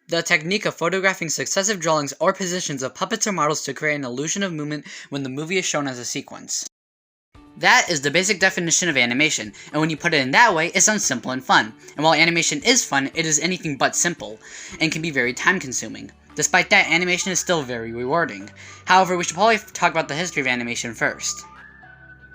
The technique of photographing successive drawings or positions of puppets or models to create an illusion of movement when the movie is shown as a sequence. That is the basic definition of animation, and when you put it in that way, it sounds simple and fun. And while animation is fun, it is anything but simple, and can be very time-consuming. Despite that, animation is still very rewarding. However, we should probably talk about the history of animation first.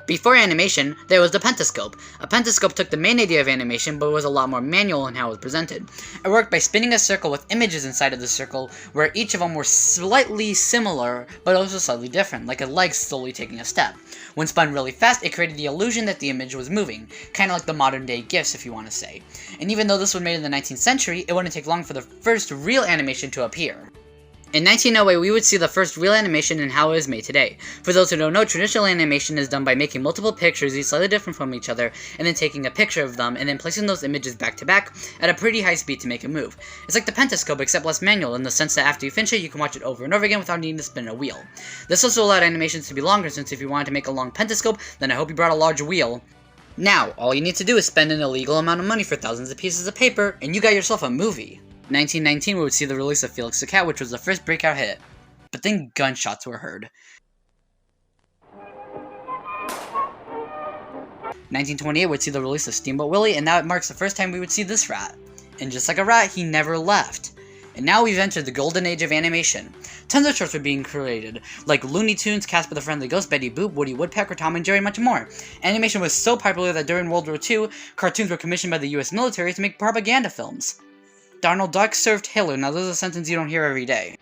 Before animation, there was the pentascope. A pentascope took the main idea of animation, but was a lot more manual in how it was presented. It worked by spinning a circle with images inside of the circle, where each of them were slightly similar, but also slightly different, like a leg slowly taking a step. When spun really fast, it created the illusion that the image was moving, kinda like the modern day GIFs, if you want to say. And even though this was made in the 19th century, it wouldn't take long for the first real animation to appear. In 1908, we would see the first real animation and how it is made today. For those who don't know, traditional animation is done by making multiple pictures, each slightly different from each other, and then taking a picture of them, and then placing those images back to back at a pretty high speed to make it move. It's like the pentascope, except less manual, in the sense that after you finish it, you can watch it over and over again without needing to spin a wheel. This also allowed animations to be longer, since if you wanted to make a long pentascope, then I hope you brought a large wheel. Now, all you need to do is spend an illegal amount of money for thousands of pieces of paper, and you got yourself a movie. 1919, we would see the release of Felix the Cat, which was the first breakout hit. But then gunshots were heard. 1928 would see the release of Steamboat Willie, and now it marks the first time we would see this rat. And just like a rat, he never left. And now we've entered the golden age of animation. Tons of shorts were being created, like Looney Tunes, Casper the Friendly Ghost, Betty Boop, Woody Woodpecker, Tom and Jerry, and much more. Animation was so popular that during World War II, cartoons were commissioned by the US military to make propaganda films. Donald Duck served Hitler. Now, this is a sentence you don't hear every day.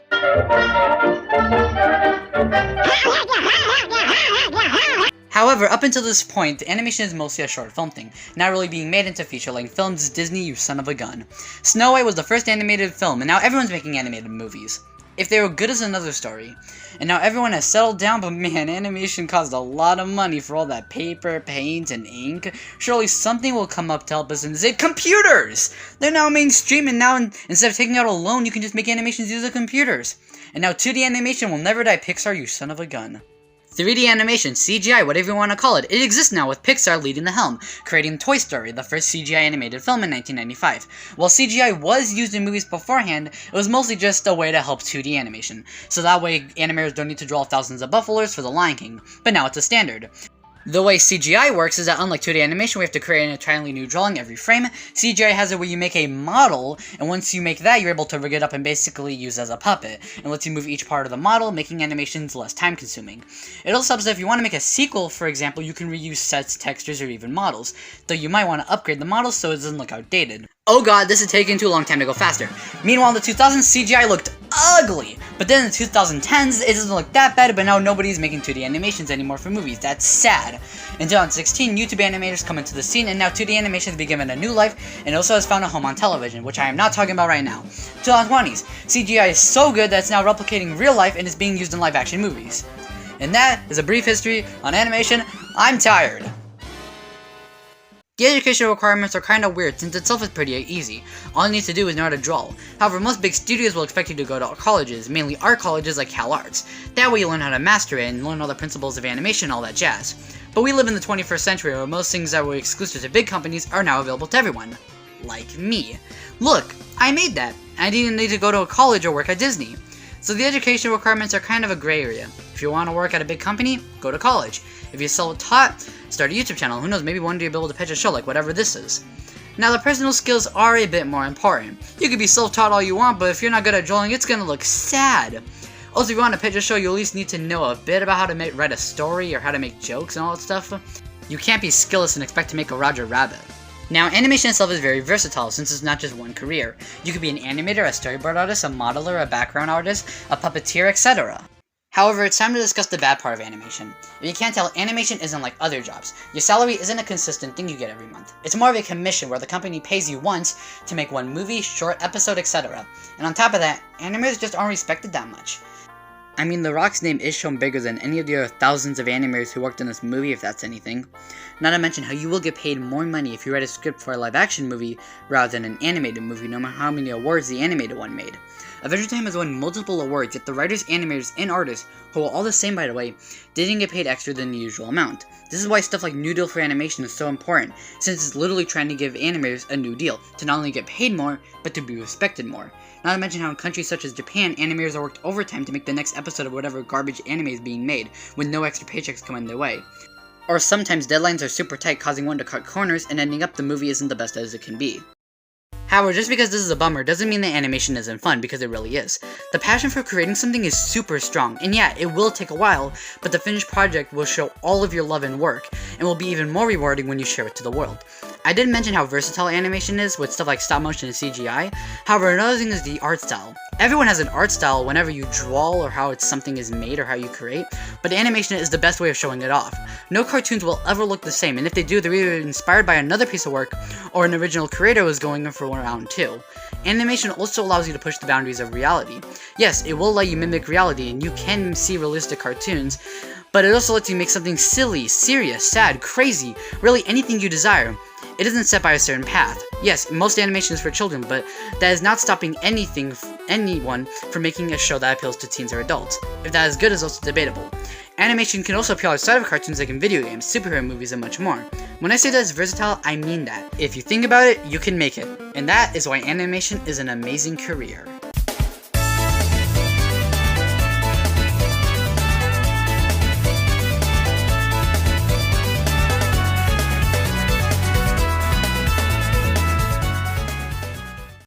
However, up until this point, animation is mostly a short film thing, not really being made into feature-length films. Disney, you son of a gun. Snow White was the first animated film, and now everyone's making animated movies. If they were good is another story. And now everyone has settled down, but man, animation cost a lot of money for all that paper, paint, and ink. Surely something will come up to help us, and say computers! They're now mainstream, and now instead of taking out a loan, you can just make animations using computers. And now 2D animation will never die. Pixar, you son of a gun. 3D animation, CGI, whatever you want to call it, it exists now with Pixar leading the helm, creating Toy Story, the first CGI animated film in 1995. While CGI was used in movies beforehand, it was mostly just a way to help 2D animation, so that way animators don't need to draw thousands of buffaloes for The Lion King, but now it's a standard. The way CGI works is that unlike 2D animation, we have to create an entirely new drawing every frame. CGI has it where you make a model, and once you make that, you're able to rig it up and basically use as a puppet, and lets you move each part of the model, making animations less time-consuming. It also helps that if you want to make a sequel, for example, you can reuse sets, textures, or even models, though you might want to upgrade the models so it doesn't look outdated. Oh god, this is taking too long, time to go faster. Meanwhile, in the 2000s, CGI looked ugly, but then in the 2010s, it doesn't look that bad, but now nobody's making 2D animations anymore for movies. That's sad. In 2016, YouTube animators come into the scene, and now 2D animation has been given a new life, and also has found a home on television, which I am not talking about right now. 2020s, CGI is so good that it's now replicating real life and is being used in live-action movies. And that is a brief history on animation. I'm tired. The educational requirements are kinda weird since itself is pretty easy. All you need to do is know how to draw. However, most big studios will expect you to go to colleges, mainly art colleges like Cal Arts. That way you learn how to master it and learn all the principles of animation and all that jazz. But we live in the 21st century where most things that were exclusive to big companies are now available to everyone. Like me. Look, I made that. I didn't need to go to a college or work at Disney. So the education requirements are kind of a gray area. If you want to work at a big company, go to college. If you're self-taught, start a YouTube channel. Who knows, maybe one day you'll be able to pitch a show like whatever this is. Now, the personal skills are a bit more important. You can be self-taught all you want, but if you're not good at drawing, it's gonna look sad. Also, if you want to pitch a show, you at least need to know a bit about how to write a story or how to make jokes and all that stuff. You can't be skillless and expect to make a Roger Rabbit. Now, animation itself is very versatile since it's not just one career. You could be an animator, a storyboard artist, a modeler, a background artist, a puppeteer, etc. However, it's time to discuss the bad part of animation. If you can't tell, animation isn't like other jobs. Your salary isn't a consistent thing you get every month. It's more of a commission where the company pays you once to make one movie, short, episode, etc. And on top of that, animators just aren't respected that much. I mean, The Rock's name is shown bigger than any of the other thousands of animators who worked on this movie, if that's anything. Not to mention how you will get paid more money if you write a script for a live-action movie rather than an animated movie, no matter how many awards the animated one made. Adventure Time has won multiple awards, yet the writers, animators, and artists, who are all the same by the way, didn't get paid extra than the usual amount. This is why stuff like New Deal for Animation is so important, since it's literally trying to give animators a new deal, to not only get paid more, but to be respected more. Not to mention how in countries such as Japan, animators are worked overtime to make the next episode of whatever garbage anime is being made, with no extra paychecks coming their way. Or sometimes deadlines are super tight, causing one to cut corners, and ending up the movie isn't the best as it can be. However, just because this is a bummer doesn't mean that animation isn't fun, because it really is. The passion for creating something is super strong, and yeah, it will take a while, but the finished project will show all of your love and work, and will be even more rewarding when you share it to the world. I did mention how versatile animation is, with stuff like stop motion and CGI, however, another thing is the art style. Everyone has an art style whenever you draw or how something is made or how you create, but animation is the best way of showing it off. No cartoons will ever look the same, and if they do, they're either inspired by another piece of work, or an original creator was going for one around too. Animation also allows you to push the boundaries of reality. Yes, it will let you mimic reality, and you can see realistic cartoons, but it also lets you make something silly, serious, sad, crazy, really anything you desire. It isn't set by a certain path. Yes, most animation is for children, but that is not stopping anyone from making a show that appeals to teens or adults. If that is good is also debatable. Animation can also appeal outside of cartoons like in video games, superhero movies, and much more. When I say that it's versatile, I mean that. If you think about it, you can make it. And that is why animation is an amazing career.